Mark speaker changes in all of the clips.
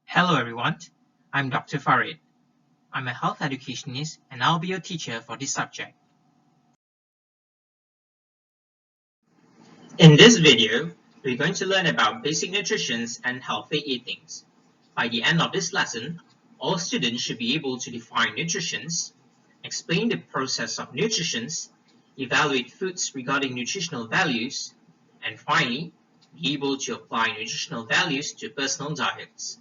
Speaker 1: Hello everyone, I'm Dr. Farid. I'm a health educationist and I'll be your teacher for this subject. In this video, we're going to learn about basic nutrition and healthy eating. By the end of this lesson, all students should be able to define nutrition, explain the process of nutrition, evaluate foods regarding nutritional values, and finally, be able to apply nutritional values to personal diets.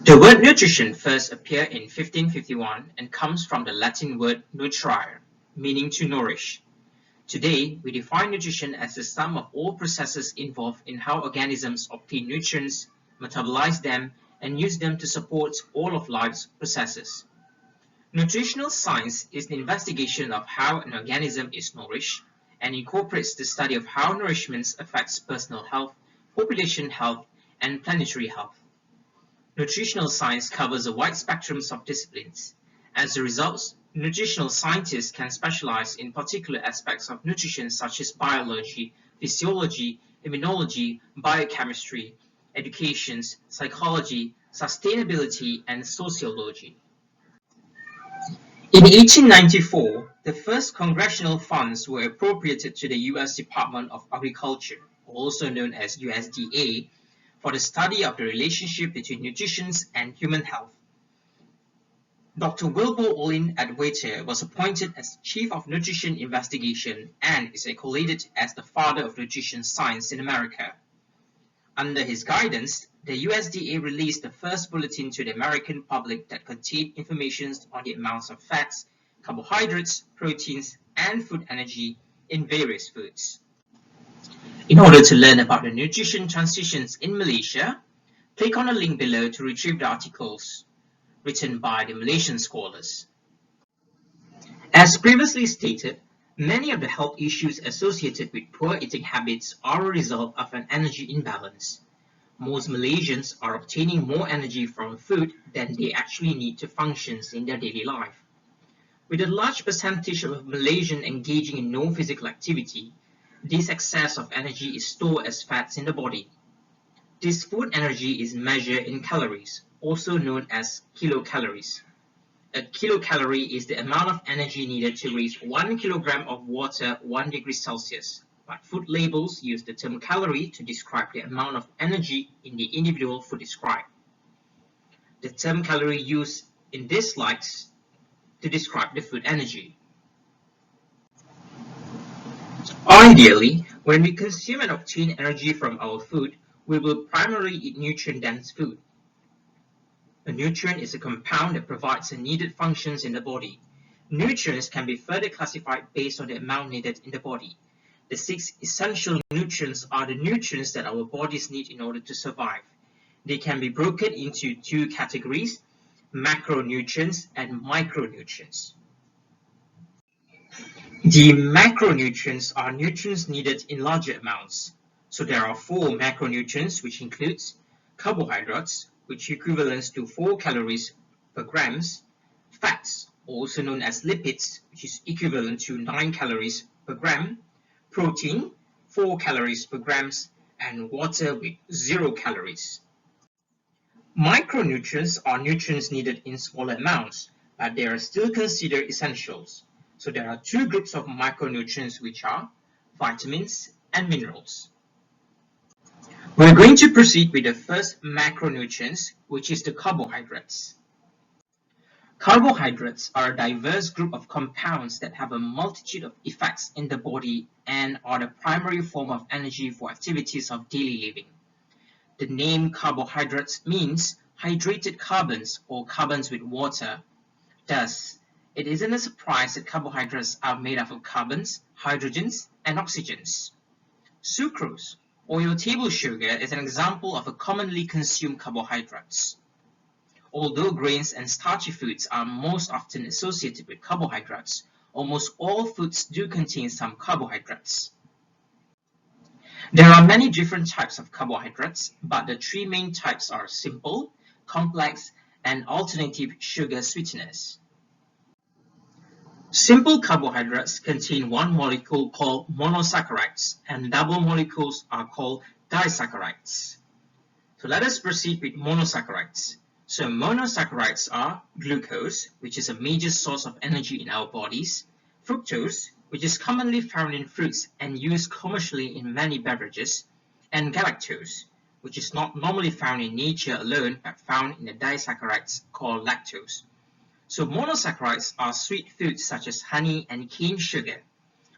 Speaker 1: The word nutrition first appeared in 1551 and comes from the Latin word nutrire, meaning to nourish. Today, we define nutrition as the sum of all processes involved in how organisms obtain nutrients, metabolize them, and use them to support all of life's processes. Nutritional science is the investigation of how an organism is nourished and incorporates the study of how nourishment affects personal health, population health, and planetary health. Nutritional science covers a wide spectrum of disciplines. As a result, nutritional scientists can specialize in particular aspects of nutrition such as biology, physiology, immunology, biochemistry, education, psychology, sustainability, and sociology. In 1894, the first congressional funds were appropriated to the U.S. Department of Agriculture, also known as USDA, for the study of the relationship between nutrition and human health. Dr. Wilbur Olin Atwater was appointed as Chief of Nutrition Investigation and is accolated as the father of nutrition science in America. Under his guidance, the USDA released the first bulletin to the American public that contained information on the amounts of fats, carbohydrates, proteins, and food energy in various foods. In order to learn about the nutrition transitions in Malaysia, click on the link below to retrieve the articles written by the Malaysian scholars. As previously stated, many of the health issues associated with poor eating habits are a result of an energy imbalance. Most Malaysians are obtaining more energy from food than they actually need to function in their daily life. With a large percentage of Malaysians engaging in no physical activity, this excess of energy is stored as fats in the body. This food energy is measured in calories, also known as kilocalories. A kilocalorie is the amount of energy needed to raise 1 kilogram of water 1 degree Celsius, but food labels use the term calorie to describe the amount of energy in the individual food described. The term calorie used in this slide to describe the food energy. Ideally, when we consume and obtain energy from our food, we will primarily eat nutrient-dense food. A nutrient is a compound that provides the needed functions in the body. Nutrients can be further classified based on the amount needed in the body. The 6 essential nutrients are the nutrients that our bodies need in order to survive. They can be broken into 2 categories, macronutrients and micronutrients. The macronutrients are nutrients needed in larger amounts. So there are 4 macronutrients, which includes carbohydrates, which equivalents to 4 calories per grams, fats, also known as lipids, which is equivalent to 9 calories per gram, protein, 4 calories per grams, and water with 0 calories. Micronutrients are nutrients needed in smaller amounts, but they are still considered essentials. So there are 2 groups of micronutrients, which are vitamins and minerals. We're going to proceed with the first macronutrients, which is the carbohydrates. Carbohydrates are a diverse group of compounds that have a multitude of effects in the body and are the primary form of energy for activities of daily living. The name carbohydrates means hydrated carbons or carbons with water. Thus, it isn't a surprise that carbohydrates are made up of carbons, hydrogens, and oxygens. Sucrose, or your table sugar, is an example of a commonly consumed carbohydrates. Although grains and starchy foods are most often associated with carbohydrates, almost all foods do contain some carbohydrates. There are many different types of carbohydrates, but the 3 main types are simple, complex, and alternative sugar sweeteners. Simple carbohydrates contain one molecule called monosaccharides, and double molecules are called disaccharides. So let us proceed with monosaccharides. So monosaccharides are glucose, which is a major source of energy in our bodies, fructose, which is commonly found in fruits and used commercially in many beverages, and galactose, which is not normally found in nature alone but found in the disaccharides called lactose. So monosaccharides are sweet foods such as honey and cane sugar.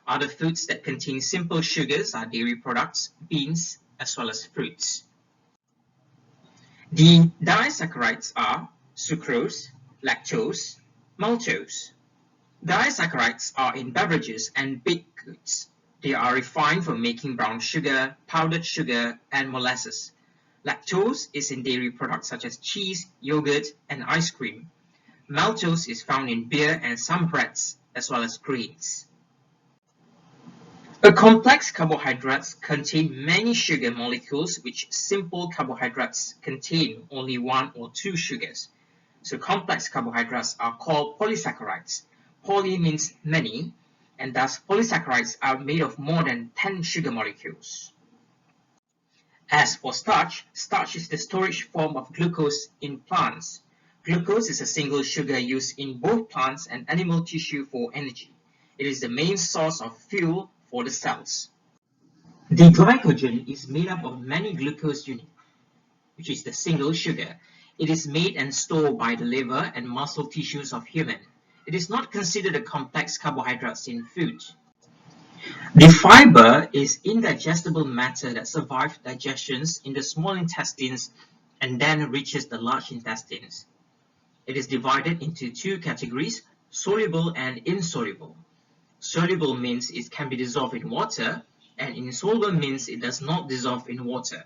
Speaker 1: Other foods that contain simple sugars are dairy products, beans, as well as fruits. The disaccharides are sucrose, lactose, maltose. Disaccharides are in beverages and baked goods. They are refined for making brown sugar, powdered sugar, and molasses. Lactose is in dairy products such as cheese, yogurt, and ice cream. Maltose is found in beer and some breads, as well as grains. A complex carbohydrates contain many sugar molecules, which simple carbohydrates contain only one or two sugars. So complex carbohydrates are called polysaccharides. Poly means many, and thus polysaccharides are made of more than 10 sugar molecules. As for starch, starch is the storage form of glucose in plants. Glucose is a single sugar used in both plants and animal tissue for energy. It is the main source of fuel for the cells. The glycogen is made up of many glucose units, which is the single sugar. It is made and stored by the liver and muscle tissues of human. It is not considered a complex carbohydrate in food. The fiber is indigestible matter that survives digestions in the small intestines and then reaches the large intestines. It is divided into two categories, soluble and insoluble. Soluble means it can be dissolved in water, and insoluble means it does not dissolve in water.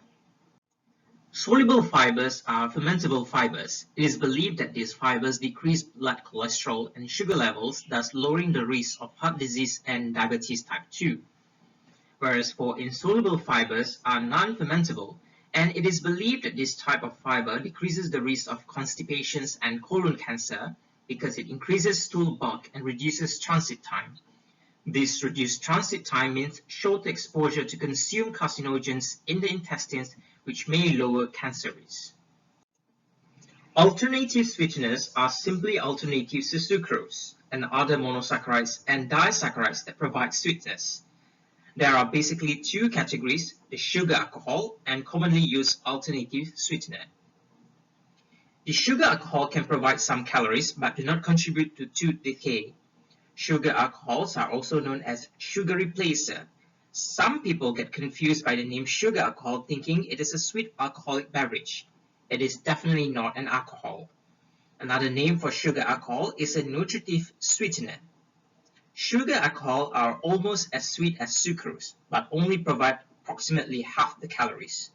Speaker 1: Soluble fibers are fermentable fibers. It is believed that these fibers decrease blood cholesterol and sugar levels, thus lowering the risk of heart disease and diabetes type 2. Whereas for insoluble fibers are non-fermentable, and it is believed that this type of fiber decreases the risk of constipations and colon cancer because it increases stool bulk and reduces transit time. This reduced transit time means shorter exposure to consumed carcinogens in the intestines, which may lower cancer risk. Alternative sweeteners are simply alternatives to sucrose and other monosaccharides and disaccharides that provide sweetness. There are basically two categories, the sugar alcohol and commonly used alternative sweetener. The sugar alcohol can provide some calories but do not contribute to tooth decay. Sugar alcohols are also known as sugar replacer. Some people get confused by the name sugar alcohol thinking it is a sweet alcoholic beverage. It is definitely not an alcohol. Another name for sugar alcohol is a nutritive sweetener. Sugar alcohol are almost as sweet as sucrose, but only provide approximately half the calories.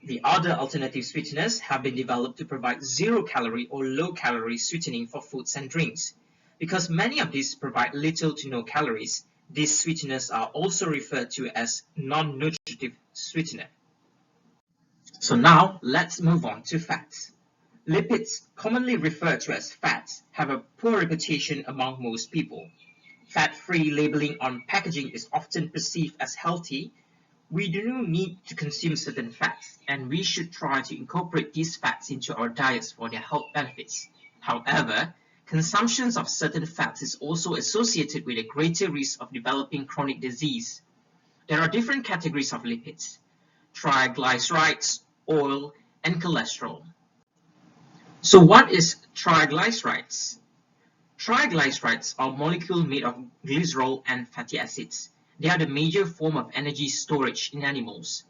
Speaker 1: The other alternative sweeteners have been developed to provide zero-calorie or low-calorie sweetening for foods and drinks. Because many of these provide little to no calories, these sweeteners are also referred to as non-nutritive sweetener. So now let's move on to fats. Lipids, commonly referred to as fats, have a poor reputation among most people. Fat-free labeling on packaging is often perceived as healthy. We do not need to consume certain fats, and we should try to incorporate these fats into our diets for their health benefits. However, consumption of certain fats is also associated with a greater risk of developing chronic disease. There are different categories of lipids: triglycerides, oil, and cholesterol. So what is triglycerides? Triglycerides are molecules made of glycerol and fatty acids. They are the major form of energy storage in animals.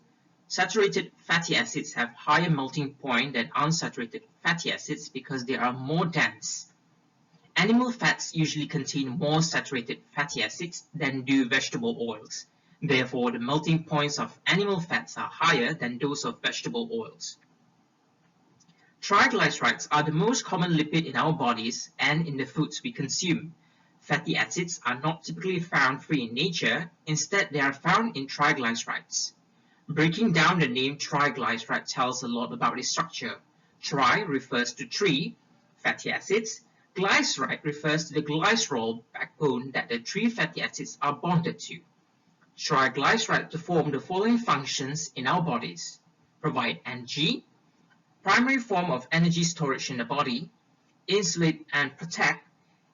Speaker 1: Saturated fatty acids have higher melting point than unsaturated fatty acids because they are more dense. Animal fats usually contain more saturated fatty acids than do vegetable oils. Therefore, the melting points of animal fats are higher than those of vegetable oils. Triglycerides are the most common lipid in our bodies and in the foods we consume. Fatty acids are not typically found free in nature, instead they are found in triglycerides. Breaking down the name triglyceride tells a lot about its structure. Tri refers to three fatty acids. Glyceride refers to the glycerol backbone that the three fatty acids are bonded to. Triglycerides perform the following functions in our bodies. provide energy, primary form of energy storage in the body, insulate and protect,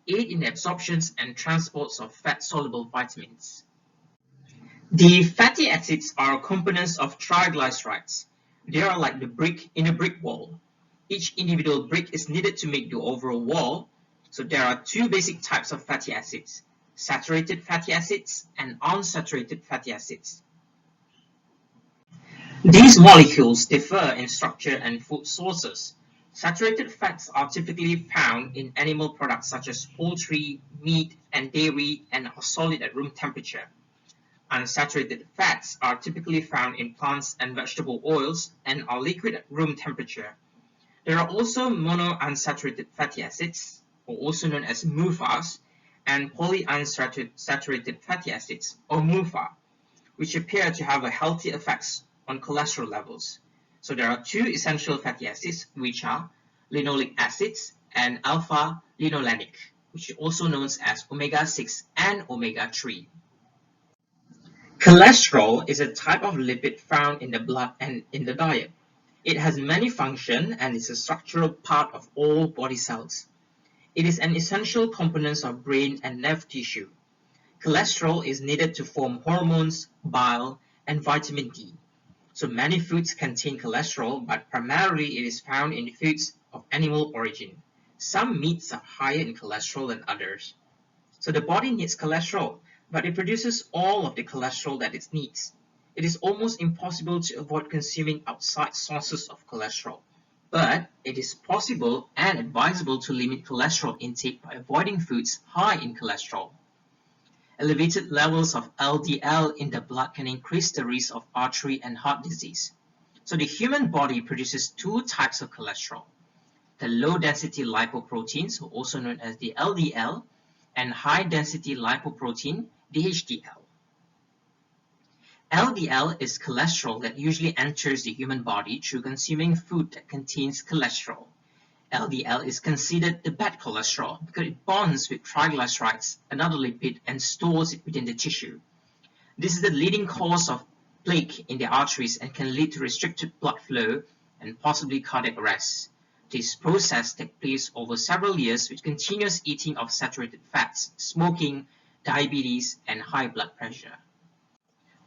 Speaker 1: aid in the absorptions and transports of fat-soluble vitamins. The fatty acids are components of triglycerides. They are like the brick in a brick wall. Each individual brick is needed to make the overall wall. So there are two basic types of fatty acids: saturated fatty acids and unsaturated fatty acids. These molecules differ in structure and food sources. Saturated fats are typically found in animal products such as poultry, meat, and dairy, and are solid at room temperature. Unsaturated fats are typically found in plants and vegetable oils and are liquid at room temperature. There are also monounsaturated fatty acids, or also known as MUFAs, and polyunsaturated fatty acids, or MUFA, which appear to have a healthy effects on cholesterol levels. So there are two essential fatty acids, which are linoleic acids and alpha-linolenic, which is also known as omega-6 and omega-3. Cholesterol is a type of lipid found in the blood and in the diet. It has many functions and is a structural part of all body cells. It is an essential component of brain and nerve tissue. Cholesterol is needed to form hormones, bile, and vitamin D. So many foods contain cholesterol, but primarily it is found in foods of animal origin. Some meats are higher in cholesterol than others. So the body needs cholesterol, but it produces all of the cholesterol that it needs. It is almost impossible to avoid consuming outside sources of cholesterol, but it is possible and advisable to limit cholesterol intake by avoiding foods high in cholesterol. Elevated levels of LDL in the blood can increase the risk of artery and heart disease. So the human body produces two types of cholesterol: the low-density lipoproteins, also known as the LDL, and high-density lipoprotein, the HDL. LDL is cholesterol that usually enters the human body through consuming food that contains cholesterol. LDL is considered the bad cholesterol because it bonds with triglycerides, another lipid, and stores it within the tissue. This is the leading cause of plaque in the arteries and can lead to restricted blood flow and possibly cardiac arrest. This process takes place over several years with continuous eating of saturated fats, smoking, diabetes, and high blood pressure.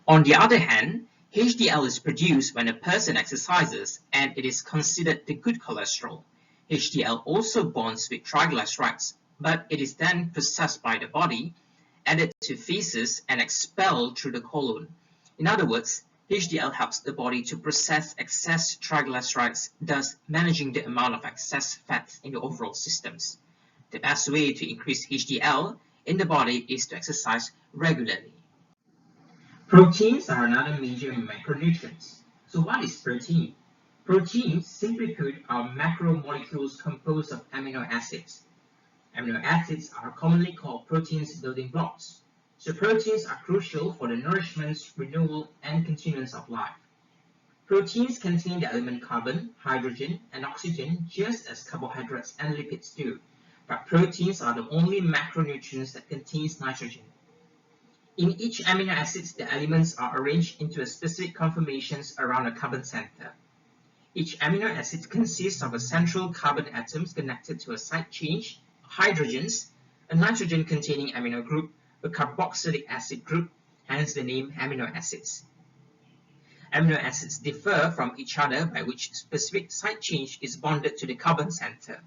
Speaker 1: On the other hand, HDL is produced when a person exercises and it is considered the good cholesterol. HDL also bonds with triglycerides, but it is then processed by the body, added to feces, and expelled through the colon. In other words, HDL helps the body to process excess triglycerides, thus managing the amount of excess fat in the overall systems. The best way to increase HDL in the body is to exercise regularly. Proteins are another major macronutrients. So what is protein? Proteins, simply put, are macromolecules composed of amino acids. Amino acids are commonly called proteins building blocks. So proteins are crucial for the nourishment, renewal, and continuance of life. Proteins contain the element carbon, hydrogen, and oxygen just as carbohydrates and lipids do, but proteins are the only macronutrients that contains nitrogen. In each amino acids, the elements are arranged into a specific conformations around a carbon center. Each amino acid consists of a central carbon atoms connected to a side chain, hydrogens, a nitrogen-containing amino group, a carboxylic acid group, hence the name amino acids. Amino acids differ from each other by which specific side chain is bonded to the carbon center.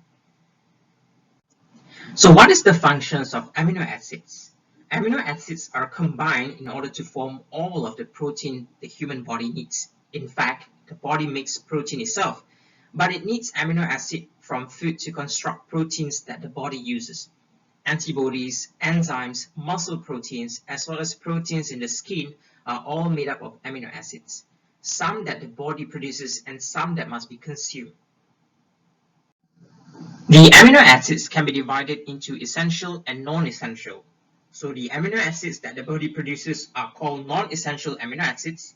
Speaker 1: So what is the functions of amino acids? Amino acids are combined in order to form all of the protein the human body needs. In fact, the body makes protein itself, but it needs amino acid from food to construct proteins that the body uses. Antibodies, enzymes, muscle proteins, as well as proteins in the skin are all made up of amino acids, some that the body produces and some that must be consumed. The amino acids can be divided into essential and non-essential. So the amino acids that the body produces are called non-essential amino acids.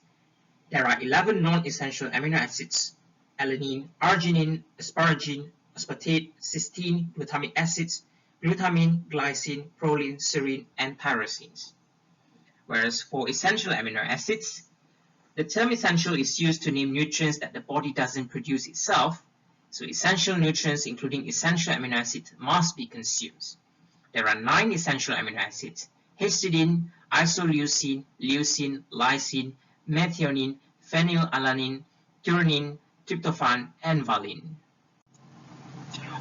Speaker 1: There are 11 non-essential amino acids: alanine, arginine, asparagine, aspartate, cysteine, glutamic acids, glutamine, glycine, proline, serine, and tyrosines. Whereas for essential amino acids, The term essential is used to name nutrients that the body doesn't produce itself, so essential nutrients including essential amino acids must be consumed. There are 9 essential amino acids: histidine, isoleucine, leucine, lysine, methionine, phenylalanine, threonine, tryptophan, and valine.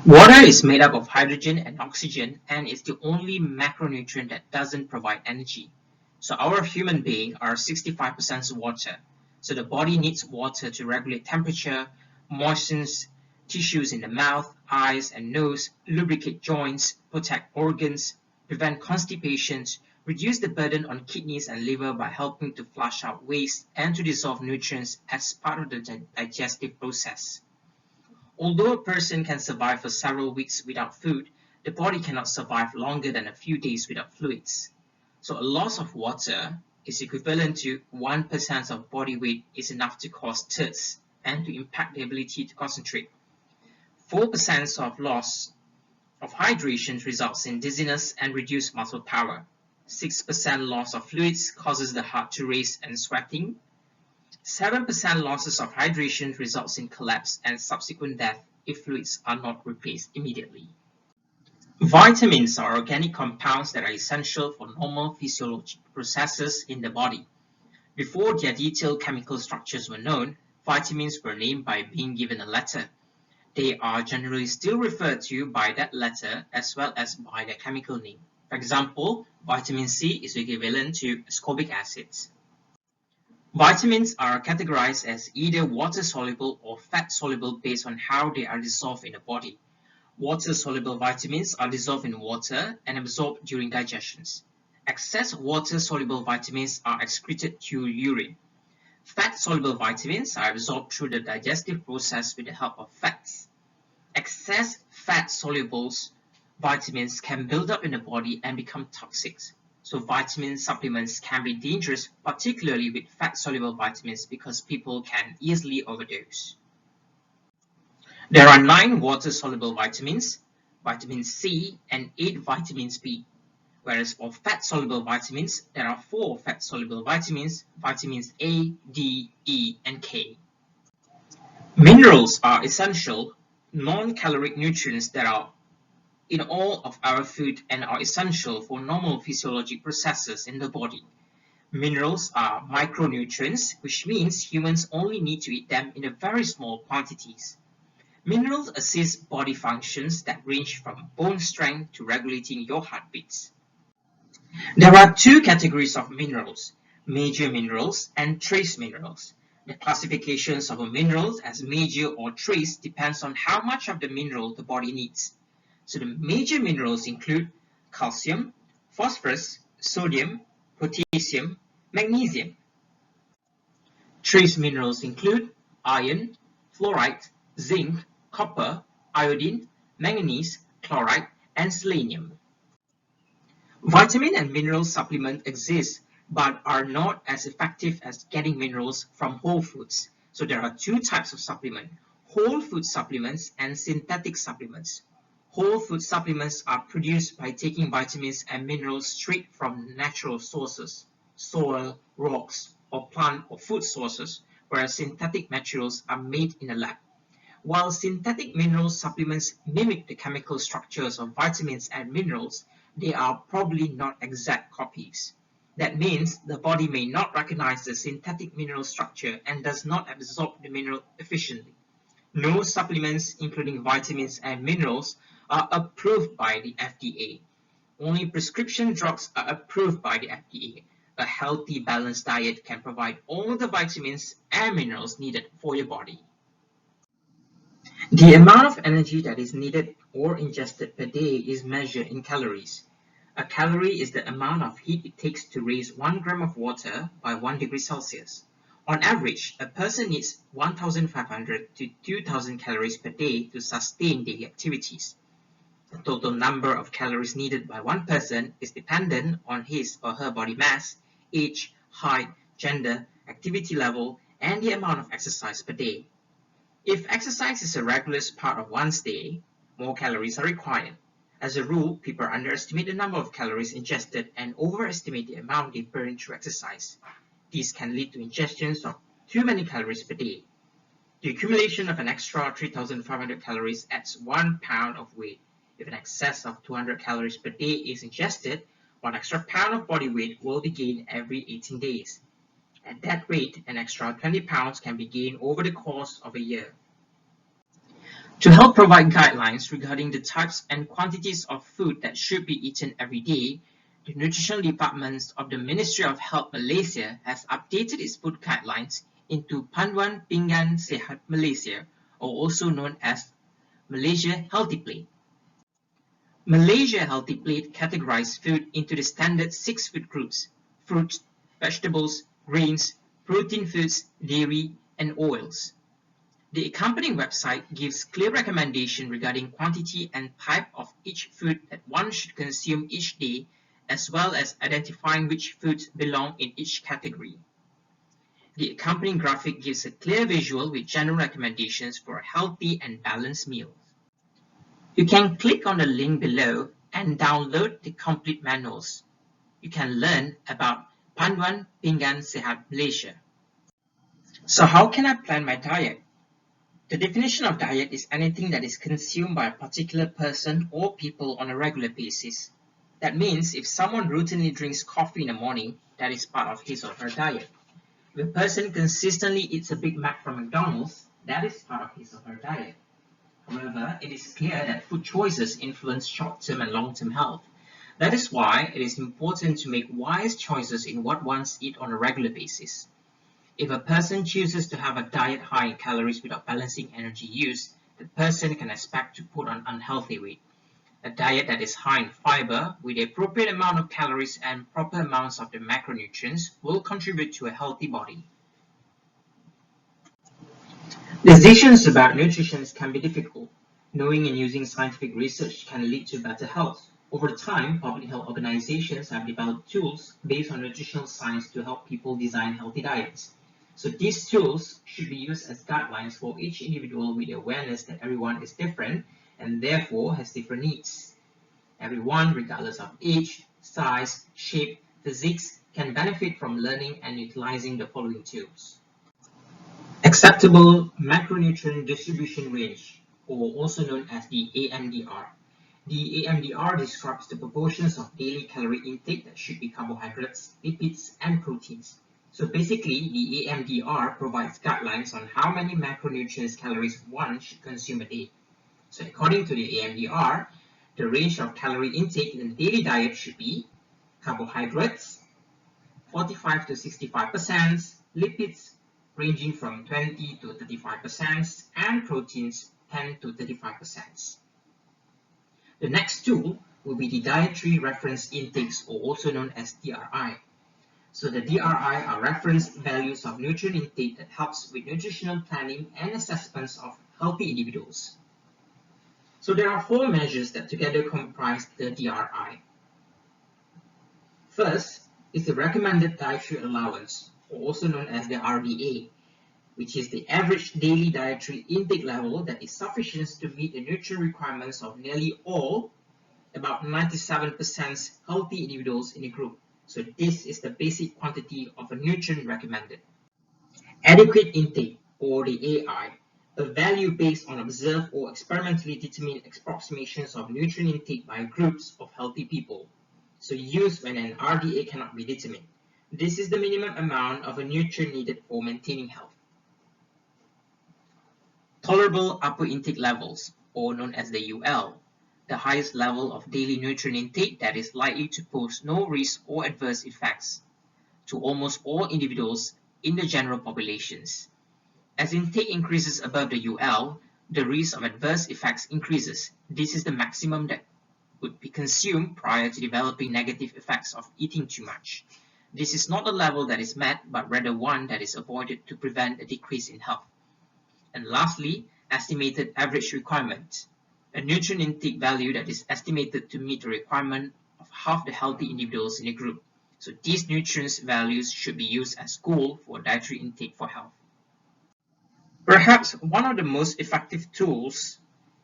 Speaker 1: Water is made up of hydrogen and oxygen and is the only macronutrient that doesn't provide energy. So our human being are 65% water. So the body needs water to regulate temperature, moistens tissues in the mouth, eyes, and nose, lubricate joints, protect organs, prevent constipation, reduce the burden on kidneys and liver by helping to flush out waste, and to dissolve nutrients as part of the digestive process. Although a person can survive for several weeks without food, the body cannot survive longer than a few days without fluids. So a loss of water is equivalent to 1% of body weight is enough to cause thirst and to impact the ability to concentrate. 4% of loss of hydration results in dizziness and reduced muscle power. 6% loss of fluids causes the heart to race and sweating. 7% losses of hydration results in collapse and subsequent death if fluids are not replaced immediately. Vitamins are organic compounds that are essential for normal physiological processes in the body. Before their detailed chemical structures were known, vitamins were named by being given a letter. They are generally still referred to by that letter as well as by their chemical name. For example, vitamin C is equivalent to ascorbic acids. Vitamins are categorized as either water-soluble or fat-soluble based on how they are dissolved in the body. Water-soluble vitamins are dissolved in water and absorbed during digestion. Excess water-soluble vitamins are excreted through urine. Fat-soluble vitamins are absorbed through the digestive process with the help of fats. Excess fat-soluble vitamins can build up in the body and become toxic. So vitamin supplements can be dangerous, particularly with fat-soluble vitamins, because people can easily overdose. There are 9 water-soluble vitamins, vitamin C, and 8 vitamins B. Whereas for fat-soluble vitamins, there are 4 fat-soluble vitamins, vitamins A, D, E, and K. Minerals are essential, non-caloric nutrients that are in all of our food and are essential for normal physiologic processes in the body. Minerals are micronutrients, which means humans only need to eat them in very small quantities. Minerals assist body functions that range from bone strength to regulating your heartbeats. There are 2 categories of minerals, major minerals and trace minerals. The classifications of a mineral as major or trace depends on how much of the mineral the body needs. So the major minerals include calcium, phosphorus, sodium, potassium, magnesium. Trace minerals include iron, fluoride, zinc, copper, iodine, manganese, chloride, and selenium. Vitamin and mineral supplements exist but are not as effective as getting minerals from whole foods. So there are 2 types of supplement, whole food supplements and synthetic supplements. Whole food supplements are produced by taking vitamins and minerals straight from natural sources, soil, rocks, or plant or food sources, whereas synthetic materials are made in a lab. While synthetic mineral supplements mimic the chemical structures of vitamins and minerals, they are probably not exact copies. That means the body may not recognize the synthetic mineral structure and does not absorb the mineral efficiently. No supplements, including vitamins and minerals, are approved by the FDA. Only prescription drugs are approved by the FDA. A healthy, balanced diet can provide all the vitamins and minerals needed for your body. The amount of energy that is needed or ingested per day is measured in calories. A calorie is the amount of heat it takes to raise 1 gram of water by 1 degree Celsius. On average, a person needs 1,500 to 2,000 calories per day to sustain daily activities. The total number of calories needed by one person is dependent on his or her body mass, age, height, gender, activity level, and the amount of exercise per day. If exercise is a regular part of one's day, more calories are required. As a rule, people underestimate the number of calories ingested and overestimate the amount they burn through exercise. These can lead to ingestions of too many calories per day. The accumulation of an extra 3,500 calories adds 1 pound of weight. If an excess of 200 calories per day is ingested, 1 extra pound of body weight will be gained every 18 days. At that rate, an extra 20 pounds can be gained over the course of a year. To help provide guidelines regarding the types and quantities of food that should be eaten every day, the Nutritional Department of the Ministry of Health Malaysia has updated its food guidelines into Panduan Pinggan Sihat Malaysia, or also known as Malaysia Healthy Plate. Malaysia Healthy Plate categorizes food into the standard 6 food groups: fruits, vegetables, grains, protein foods, dairy, and oils. The accompanying website gives clear recommendations regarding quantity and type of each food that one should consume each day, as well as identifying which foods belong in each category. The accompanying graphic gives a clear visual with general recommendations for a healthy and balanced meal. You can click on the link below and download the complete manuals. You can learn about Panduan Pinggan Sihat Malaysia. So how can I plan my diet? The definition of diet is anything that is consumed by a particular person or people on a regular basis. That means if someone routinely drinks coffee in the morning, that is part of his or her diet. If a person consistently eats a Big Mac from McDonald's, that is part of his or her diet. However, it is clear that food choices influence short-term and long-term health. That is why it is important to make wise choices in what one eats on a regular basis. If a person chooses to have a diet high in calories without balancing energy use, the person can expect to put on unhealthy weight. A diet that is high in fiber, with the appropriate amount of calories and proper amounts of the macronutrients, will contribute to a healthy body. Decisions about nutrition can be difficult. Knowing and using scientific research can lead to better health. Over time, public health organizations have developed tools based on nutritional science to help people design healthy diets. So these tools should be used as guidelines for each individual with the awareness that everyone is different and therefore has different needs. Everyone, regardless of age, size, shape, physiques, can benefit from learning and utilizing the following tools. Acceptable macronutrient distribution range, or also known as the AMDR. The AMDR describes the proportions of daily calorie intake that should be carbohydrates, lipids, and proteins. So basically, the AMDR provides guidelines on how many macronutrients calories one should consume a day. So according to the AMDR, the range of calorie intake in a daily diet should be carbohydrates, 45 to 65%, lipids ranging from 20 to 35%, and proteins 10 to 35%. The next tool will be the Dietary Reference Intakes, or also known as DRI. So the DRI are reference values of nutrient intake that helps with nutritional planning and assessments of healthy individuals. So there are 4 measures that together comprise the DRI. First is the Recommended Dietary Allowance, or also known as the RDA, which is the average daily dietary intake level that is sufficient to meet the nutrient requirements of nearly all, about 97% healthy individuals in a group. So this is the basic quantity of a nutrient recommended. Adequate intake, or the AI, a value based on observed or experimentally determined approximations of nutrient intake by groups of healthy people. So used when an RDA cannot be determined. This is the minimum amount of a nutrient needed for maintaining health. Tolerable upper intake levels, or known as the UL, the highest level of daily nutrient intake that is likely to pose no risk or adverse effects to almost all individuals in the general populations. As intake increases above the UL, the risk of adverse effects increases. This is the maximum that would be consumed prior to developing negative effects of eating too much. This is not a level that is met, but rather one that is avoided to prevent a decrease in health. And lastly, estimated average requirement, a nutrient intake value that is estimated to meet the requirement of half the healthy individuals in a group. So these nutrients values should be used as goal for dietary intake for health. Perhaps one of the most effective tools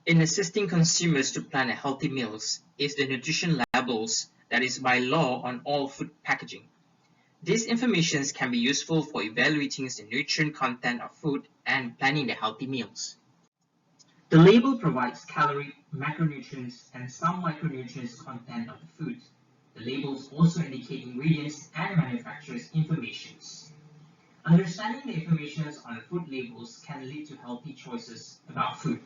Speaker 1: in assisting consumers to plan a healthy meals is the nutrition labels that is by law on all food packaging. These informations can be useful for evaluating the nutrient content of food and planning the healthy meals. The label provides calorie, macronutrients, and some micronutrients content of the food. The labels also indicate ingredients and manufacturer's information. Understanding the information on food labels can lead to healthy choices about food.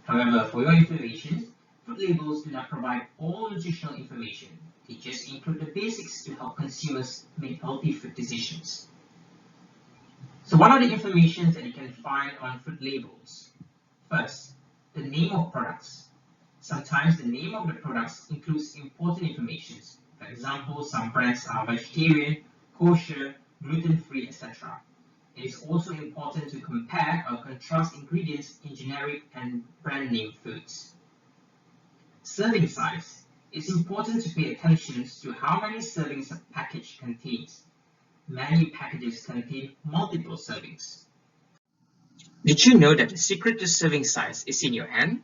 Speaker 1: However, for your information, food labels do not provide all nutritional information. They just include the basics to help consumers make healthy food decisions. So what are the information that you can find on food labels? First, the name of products. Sometimes the name of the products includes important information. For example, some brands are vegetarian, kosher, gluten-free, etc. It is also important to compare or contrast ingredients in generic and brand name foods. Serving size. It's important to pay attention to how many servings a package contains. Many packages contain multiple servings. Did you know that the secret to serving size is in your hand?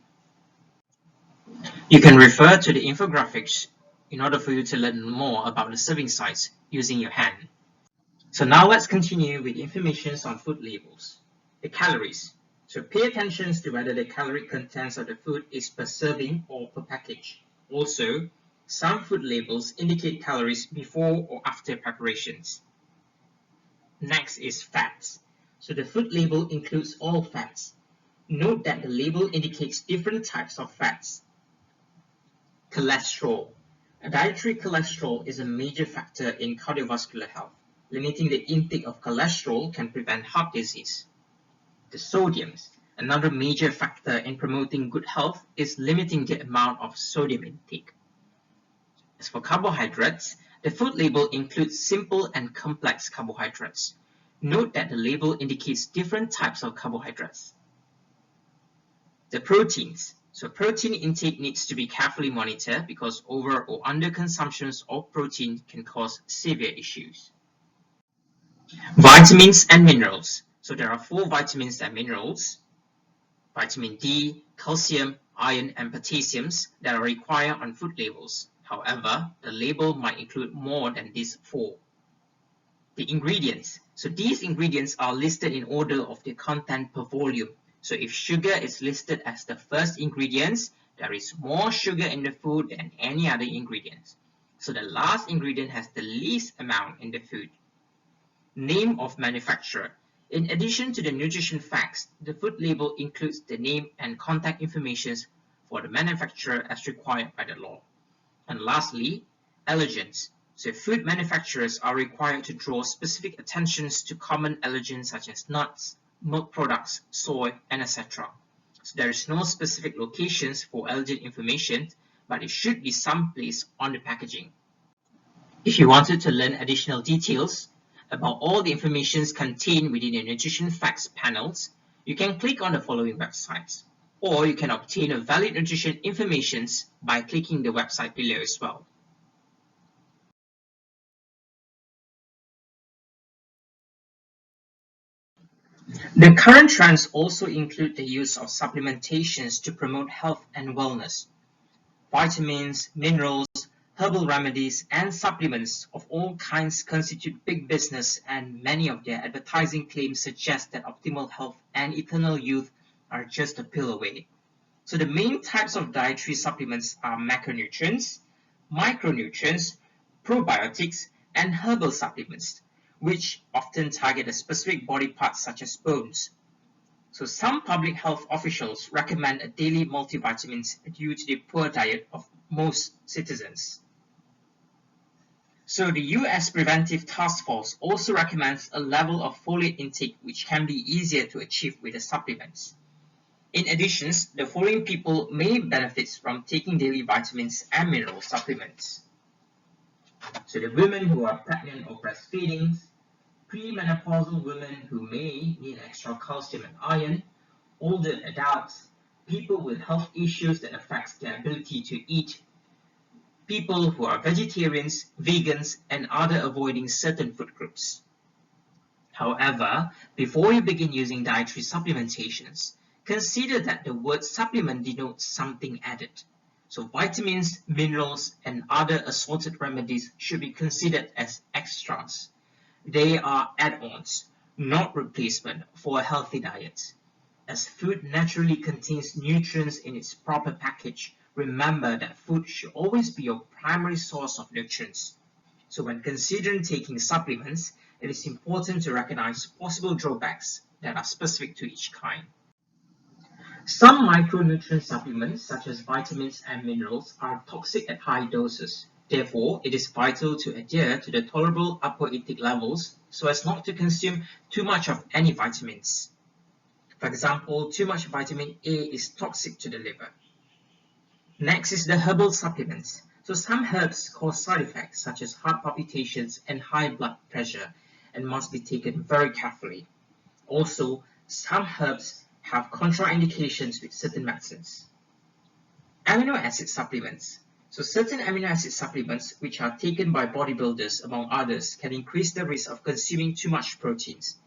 Speaker 1: You can refer to the infographics in order for you to learn more about the serving size using your hand. So now let's continue with information on food labels. The calories. So pay attention to whether the caloric contents of the food is per serving or per package. Also, some food labels indicate calories before or after preparations. Next is fats. So the food label includes all fats. Note that the label indicates different types of fats. Cholesterol. Dietary cholesterol is a major factor in cardiovascular health. Limiting the intake of cholesterol can prevent heart disease. The sodiums. Another major factor in promoting good health is limiting the amount of sodium intake. As for carbohydrates, the food label includes simple and complex carbohydrates. Note that the label indicates different types of carbohydrates. The proteins. So protein intake needs to be carefully monitored because over or under consumption of protein can cause severe issues. Vitamins and minerals. So there are 4 vitamins and minerals: vitamin D, calcium, iron, and potassium that are required on food labels. However, the label might include more than these 4. The ingredients. So these ingredients are listed in order of their content per volume. So if sugar is listed as the first ingredients, there is more sugar in the food than any other ingredients. So the last ingredient has the least amount in the food. Name of manufacturer. In addition to the nutrition facts, the food label includes the name and contact information for the manufacturer as required by the law. And lastly, allergens. So food manufacturers are required to draw specific attention to common allergens such as nuts, milk products, soy, and etc. So there is no specific locations for allergen information, but it should be someplace on the packaging. If you wanted to learn additional details about all the information contained within the nutrition facts panels, you can click on the following websites, or you can obtain a valid nutrition information by clicking the website below as well. The current trends also include the use of supplementations to promote health and wellness. Vitamins, minerals, herbal remedies, and supplements of all kinds constitute big business, and many of their advertising claims suggest that optimal health and eternal youth are just a pill away. So the main types of dietary supplements are macronutrients, micronutrients, probiotics, and herbal supplements, which often target a specific body part such as bones. So some public health officials recommend a daily multivitamins due to the poor diet of most citizens. So the US Preventive Task Force also recommends a level of folate intake which can be easier to achieve with the supplements. In addition, the following people may benefit from taking daily vitamins and mineral supplements. So the women who are pregnant or breastfeeding, premenopausal women who may need extra calcium and iron, older adults, people with health issues that affect their ability to eat, people who are vegetarians, vegans, and other avoiding certain food groups. However, before you begin using dietary supplementations, consider that the word supplement denotes something added. So vitamins, minerals, and other assorted remedies should be considered as extras. They are add-ons, not replacement for a healthy diet. As food naturally contains nutrients in its proper package, remember that food should always be your primary source of nutrients. So when considering taking supplements, it is important to recognize possible drawbacks that are specific to each kind. Some micronutrient supplements, such as vitamins and minerals, are toxic at high doses. Therefore, it is vital to adhere to the tolerable upper intake levels so as not to consume too much of any vitamins. For example, too much vitamin A is toxic to the liver. Next is the herbal supplements. So some herbs cause side effects such as heart palpitations and high blood pressure and must be taken very carefully. Also, some herbs have contraindications with certain medicines. Amino acid supplements. So certain amino acid supplements which are taken by bodybuilders among others can increase the risk of consuming too much proteins.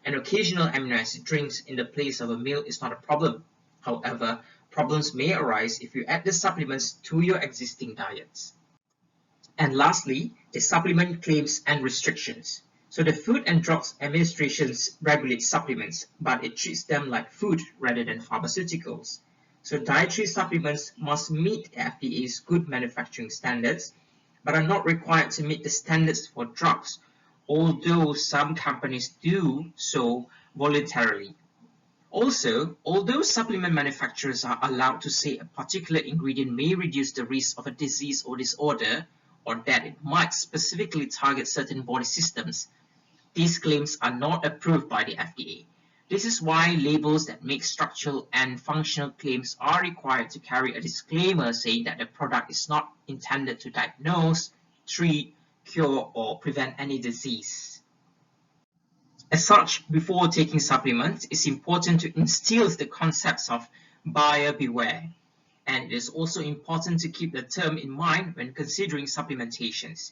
Speaker 1: An occasional amino acid drinks in the place of a meal is not a problem. However, problems may arise if you add the supplements to your existing diets. And lastly, the supplement claims and restrictions. So the Food and Drugs Administration regulates supplements, but it treats them like food rather than pharmaceuticals. So dietary supplements must meet FDA's good manufacturing standards, but are not required to meet the standards for drugs, although some companies do so voluntarily. Also, although supplement manufacturers are allowed to say a particular ingredient may reduce the risk of a disease or disorder, or that it might specifically target certain body systems, these claims are not approved by the FDA. This is why labels that make structural and functional claims are required to carry a disclaimer saying that the product is not intended to diagnose, treat, cure, or prevent any disease. As such, before taking supplements, it's important to instill the concepts of buyer beware. And it is also important to keep the term in mind when considering supplementations.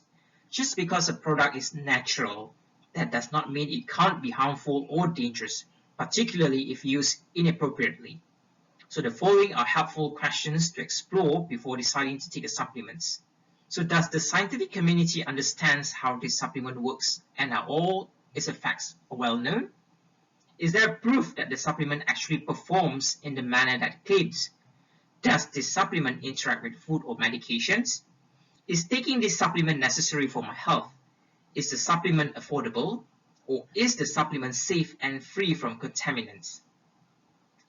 Speaker 1: Just because a product is natural, that does not mean it can't be harmful or dangerous, particularly if used inappropriately. So the following are helpful questions to explore before deciding to take the supplements. So does the scientific community understand how this supplement works and are all its effects well known? Is there proof that the supplement actually performs in the manner that it claims? Does this supplement interact with food or medications? Is taking this supplement necessary for my health? Is the supplement affordable? Or is the supplement safe and free from contaminants?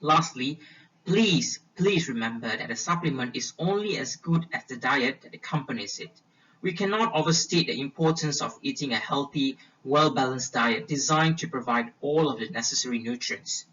Speaker 1: Lastly, please remember that a supplement is only as good as the diet that accompanies it. We cannot overstate the importance of eating a healthy, well-balanced diet designed to provide all of the necessary nutrients.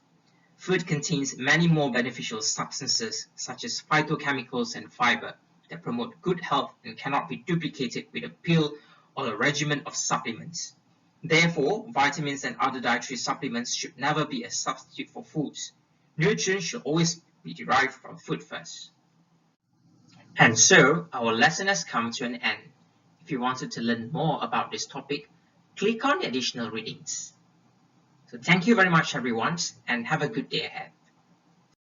Speaker 1: Food contains many more beneficial substances such as phytochemicals and fiber that promote good health and cannot be duplicated with a pill or a regimen of supplements. Therefore, vitamins and other dietary supplements should never be a substitute for foods. Nutrients should always be derived from food first. And so, our lesson has come to an end. If you wanted to learn more about this topic, click on the additional readings. So thank you very much everyone and have a good day ahead.